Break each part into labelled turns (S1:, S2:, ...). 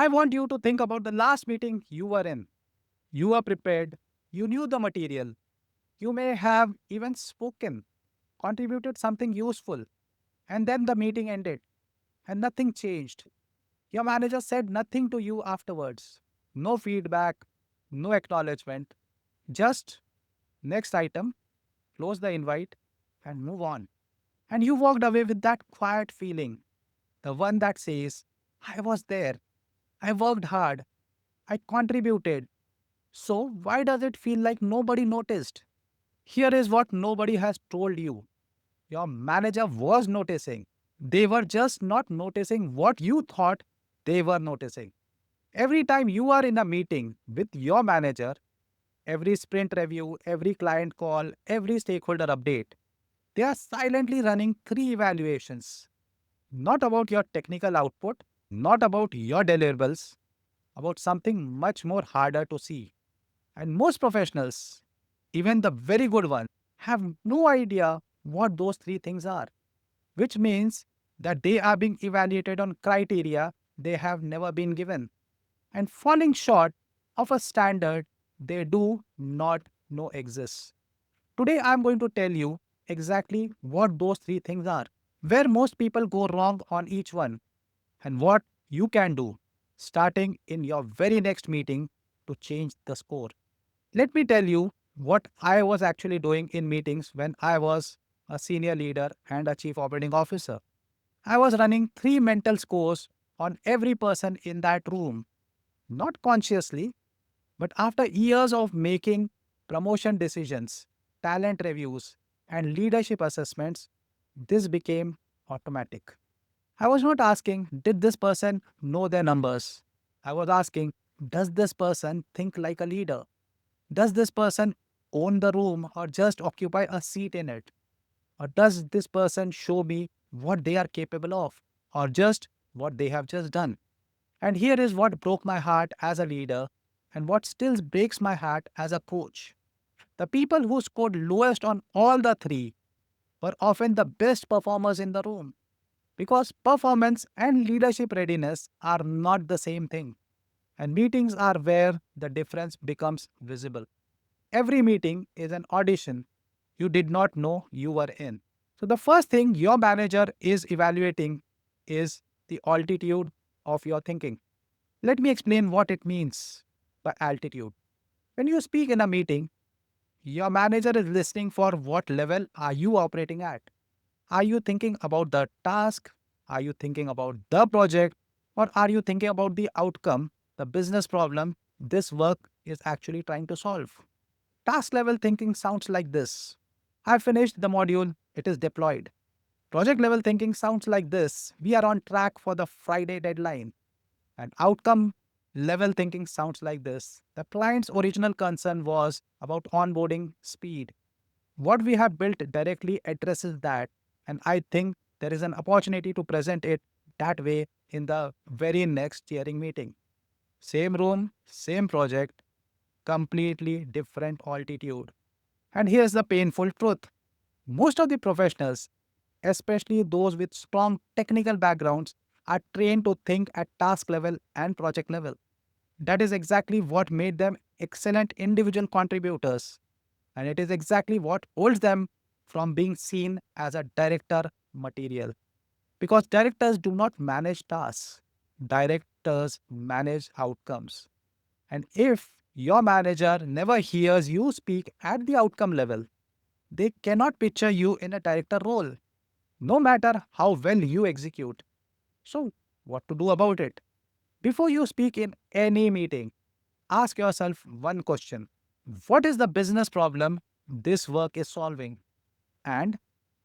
S1: I want you to think about the last meeting you were in. You were prepared, you knew the material, you may have even spoken, contributed something useful, and then the meeting ended and nothing changed. Your manager said nothing to you afterwards. No feedback, no acknowledgement, just next item, close the invite, and move on. And you walked away with that quiet feeling, the one that says, I was there, I worked hard, I contributed. So, why does it feel like nobody noticed? Here is what nobody has told you. Your manager was noticing. They were just not noticing what you thought they were noticing. Every time you are in a meeting with your manager, every sprint review, every client call, every stakeholder update, they are silently running three evaluations. Not about your technical output, not about your deliverables, about something much more harder to see. And most professionals, even the very good ones, have no idea what those three things are, which means that they are being evaluated on criteria they have never been given and falling short of a standard they do not know exists. Today, I am going to tell you exactly what those three things are, where most people go wrong on each one, and what you can do starting in your very next meeting to change the score. Let me tell you what I was actually doing in meetings when I was a senior leader and a chief operating officer. I was running three mental scores on every person in that room, not consciously, but after years of making promotion decisions, talent reviews, and leadership assessments, this became automatic. I was not asking, did this person know their numbers? I was asking, does this person think like a leader? Does this person own the room or just occupy a seat in it? Or does this person show me what they are capable of or just what they have just done? And here is what broke my heart as a leader and what still breaks my heart as a coach. The people who scored lowest on all the three were often the best performers in the room because performance and leadership readiness are not the same thing. And meetings are where the difference becomes visible. Every meeting is an audition you did not know you were in. So, the first thing your manager is evaluating is the altitude of your thinking. Let me explain what it means by altitude. When you speak in a meeting, your manager is listening for what level are you operating at. Are you thinking about the task? Are you thinking about the project? Or are you thinking about the outcome, the business problem this work is actually trying to solve? Task level thinking sounds like this: I finished the module, it is deployed. Project level thinking sounds like this: we are on track for the Friday deadline. And outcome level thinking sounds like this: the client's original concern was about onboarding speed. What we have built directly addresses that, and I think there is an opportunity to present it that way in the very next steering meeting. Same room, same project, completely different altitude. And here's the painful truth: most of the professionals, especially those with strong technical backgrounds, are trained to think at task level and project level. That is exactly what made them excellent individual contributors. And it is exactly what holds them from being seen as a director material. Because directors do not manage tasks, directors manage outcomes. And if your manager never hears you speak at the outcome level, they cannot picture you in a director role, no matter how well you execute. So, what to do about it? Before you speak in any meeting, ask yourself one question: what is the business problem this work is solving? And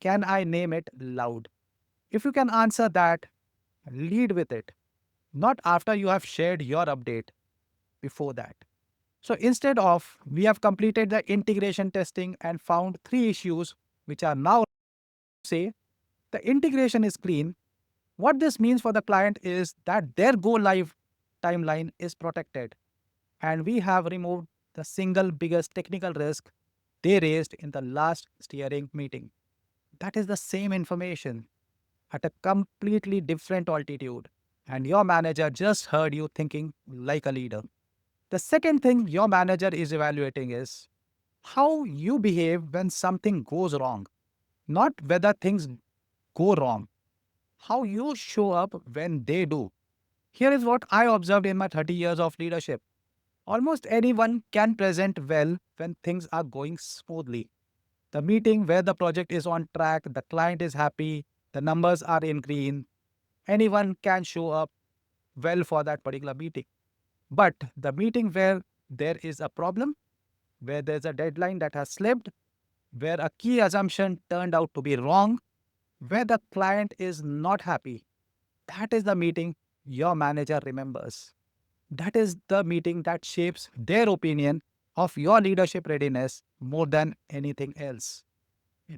S1: can I name it loud? If you can answer that, lead with it, not after you have shared your update, before that. So instead of, we have completed the integration testing and found three issues which are now, say, the integration is clean. What this means for the client is that their go live timeline is protected, and we have removed the single biggest technical risk they raised in the last steering meeting. That is the same information at a completely different altitude. and your manager just heard you thinking like a leader. The second thing your manager is evaluating is how you behave when something goes wrong, not whether things go wrong, how you show up when they do. Here is what I observed in my 30 years of leadership. Almost anyone can present well when things are going smoothly. The meeting where the project is on track, the client is happy, the numbers are in green, anyone can show up well for that particular meeting. But the meeting where there is a problem, where there's a deadline that has slipped, where a key assumption turned out to be wrong, where the client is not happy, that is the meeting your manager remembers. That is the meeting that shapes their opinion of your leadership readiness more than anything else.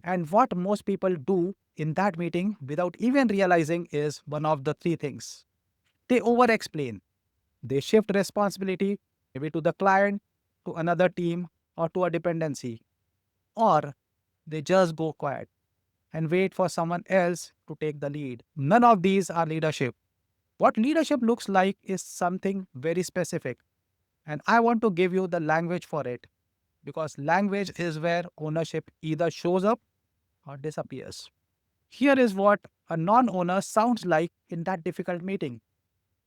S1: And what most people do in that meeting without even realizing is one of the three things. They over explain. They shift responsibility maybe to the client, to another team, or to a dependency. Or they just go quiet and wait for someone else to take the lead. None of these are leadership. What leadership looks like is something very specific. And I want to give you the language for it because language is where ownership either shows up or disappears. Here is what a non owner sounds like in that difficult meeting.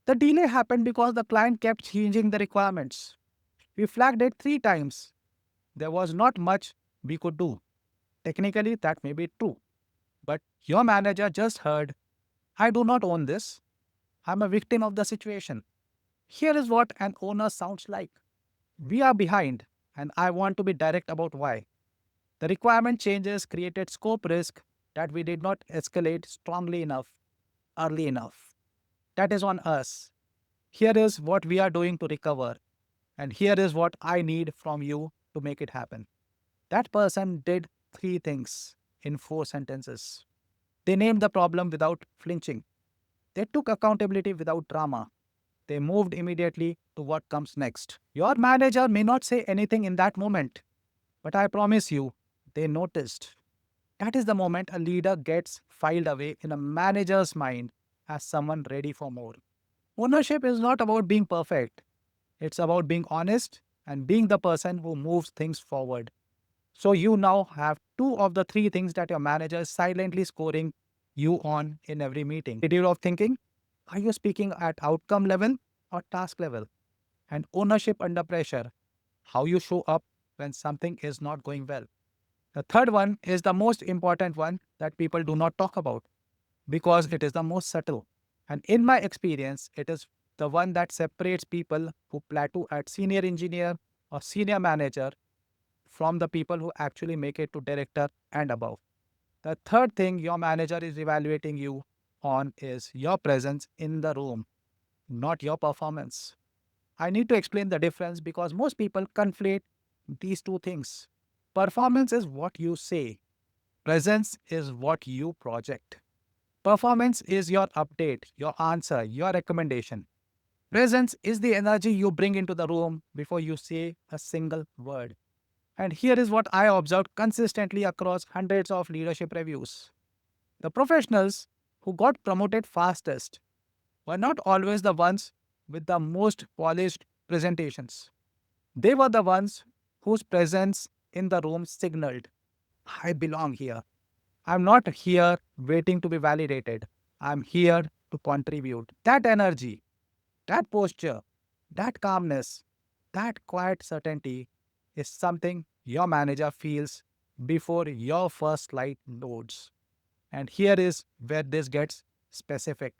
S1: The delay happened because the client kept changing the requirements. We flagged it 3 times. There was not much we could do. Technically, that may be true. But your manager just heard, I do not own this. I'm a victim of the situation. Here is what an owner sounds like. We are behind, and I want to be direct about why. The requirement changes created scope risk that we did not escalate strongly enough, early enough. That is on us. Here is what we are doing to recover, and here is what I need from you to make it happen. That person did three things in 4 sentences. They named the problem without flinching. They took accountability without drama. They moved immediately to what comes next. Your manager may not say anything in that moment, but I promise you, they noticed. That is the moment a leader gets filed away in a manager's mind as someone ready for more. Ownership is not about being perfect, it's about being honest and being the person who moves things forward. So you now have two of the three things that your manager is silently scoring you on in every meeting. Attitude of thinking, are you speaking at outcome level or task level? And ownership under pressure, how you show up when something is not going well. The third one is the most important one that people do not talk about because it is the most subtle. And in my experience, it is the one that separates people who plateau at senior engineer or senior manager from the people who actually make it to director and above. The third thing your manager is evaluating you on is your presence in the room, not your performance. I need to explain the difference because most people conflate these two things. Performance is what you say, presence is what you project. Performance is your update, your answer, your recommendation. Presence is the energy you bring into the room before you say a single word. And here is what I observed consistently across hundreds of leadership reviews. The professionals who got promoted fastest were not always the ones with the most polished presentations. They were the ones whose presence in the room signaled, I belong here. I'm not here waiting to be validated. I'm here to contribute. That energy, that posture, that calmness, that quiet certainty is something your manager feels before your first slide loads. And here is where this gets specific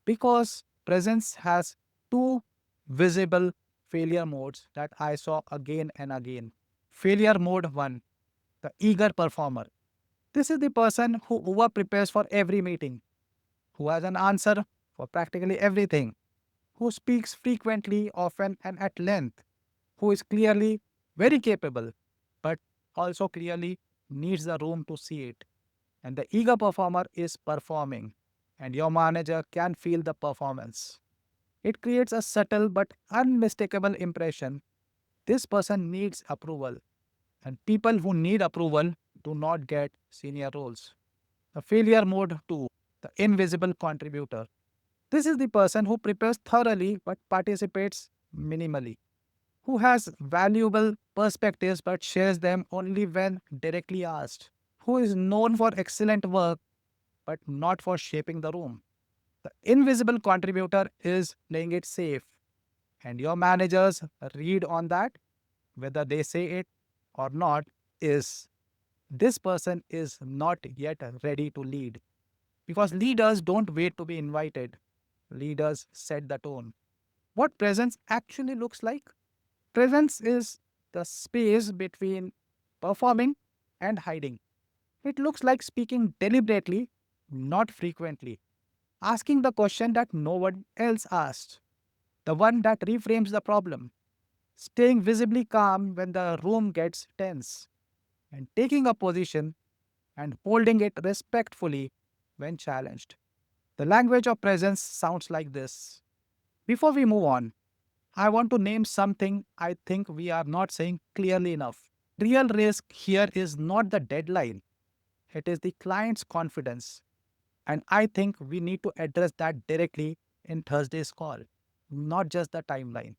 S1: because presence has two visible failure modes that I saw again and again. Failure mode 1, the eager performer. This is the person who over prepares for every meeting, who has an answer for practically everything, who speaks frequently, often, and at length, who is clearly very capable, but also clearly needs the room to see it. And the eager performer is performing, and your manager can feel the performance. It creates a subtle but unmistakable impression. This person needs approval, and people who need approval do not get senior roles. The failure mode 2, the invisible contributor. This is the person who prepares thoroughly but participates minimally, who has valuable perspectives but shares them only when directly asked, who is known for excellent work but not for shaping the room. The invisible contributor is playing it safe, and your managers read on that, whether they say it or not, is this person is not yet ready to lead. Because leaders don't wait to be invited, leaders set the tone. What presence actually looks like? Presence is the space between performing and hiding. It looks like speaking deliberately, not frequently, asking the question that no one else asked, the one that reframes the problem, staying visibly calm when the room gets tense, and taking a position and holding it respectfully when challenged. The language of presence sounds like this. Before we move on, I want to name something I think we are not saying clearly enough. Real risk here is not the deadline, it is the client's confidence. And I think we need to address that directly in Thursday's call, not just the timeline.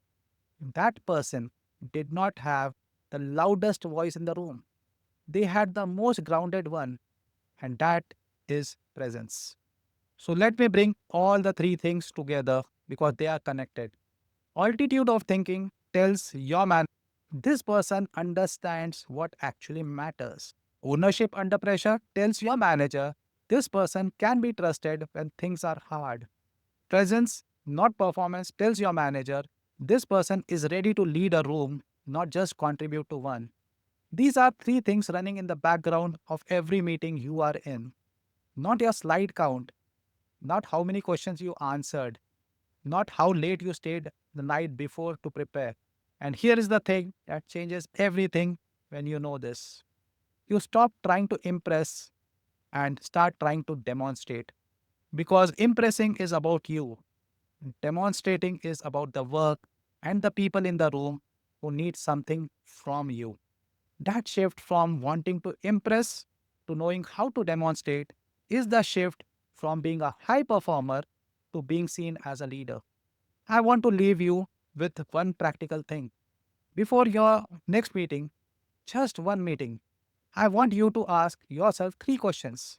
S1: That person did not have the loudest voice in the room. They had the most grounded one, and that is presence. So let me bring all the three things together because they are connected. Altitude of thinking tells your man this person understands what actually matters. Ownership under pressure tells your manager this person can be trusted when things are hard. Presence, not performance, tells your manager this person is ready to lead a room, not just contribute to one. These are three things running in the background of every meeting you are in. Not your slide count, not how many questions you answered, not how late you stayed the night before to prepare. And here is the thing that changes everything when you know this. You stop trying to impress and start trying to demonstrate. Because impressing is about you, demonstrating is about the work and the people in the room who need something from you. That shift from wanting to impress to knowing how to demonstrate is the shift from being a high performer to being seen as a leader. I want to leave you with one practical thing. Before your next meeting, just one meeting, I want you to ask yourself three questions.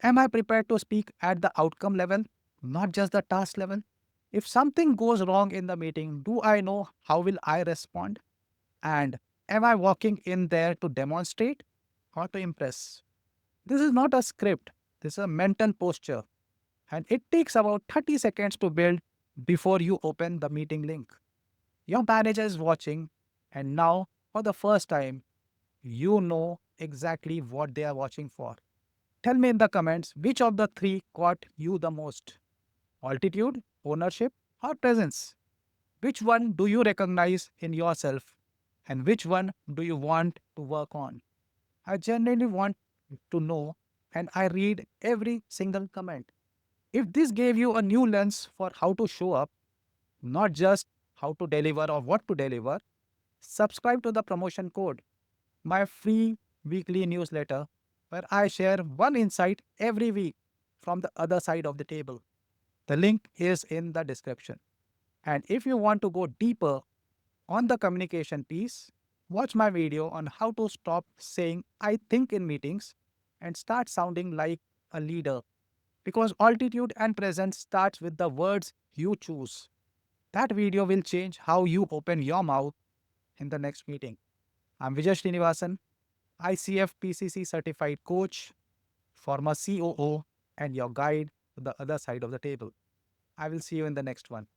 S1: Am I prepared to speak at the outcome level, not just the task level? If something goes wrong in the meeting, do I know how will I respond? And am I walking in there to demonstrate or to impress? This is not a script. This is a mental posture. And it takes about 30 seconds to build before you open the meeting link. Your manager is watching, and now, for the first time, you know exactly what they are watching for. Tell me in the comments which of the three caught you the most: altitude, ownership, or presence. Which one do you recognize in yourself, and which one do you want to work on? I genuinely want to know, and I read every single comment. If this gave you a new lens for how to show up, not just how to deliver or what to deliver, subscribe to the promotion code, my free weekly newsletter, where I share one insight every week from the other side of the table. The link is in the description. And if you want to go deeper on the communication piece, watch my video on how to stop saying I think in meetings and start sounding like a leader. Because altitude and presence starts with the words you choose. That video will change how you open your mouth in the next meeting. I'm Vijay Srinivasan, ICF PCC certified coach, former COO, and your guide to the other side of the table. I will see you in the next one.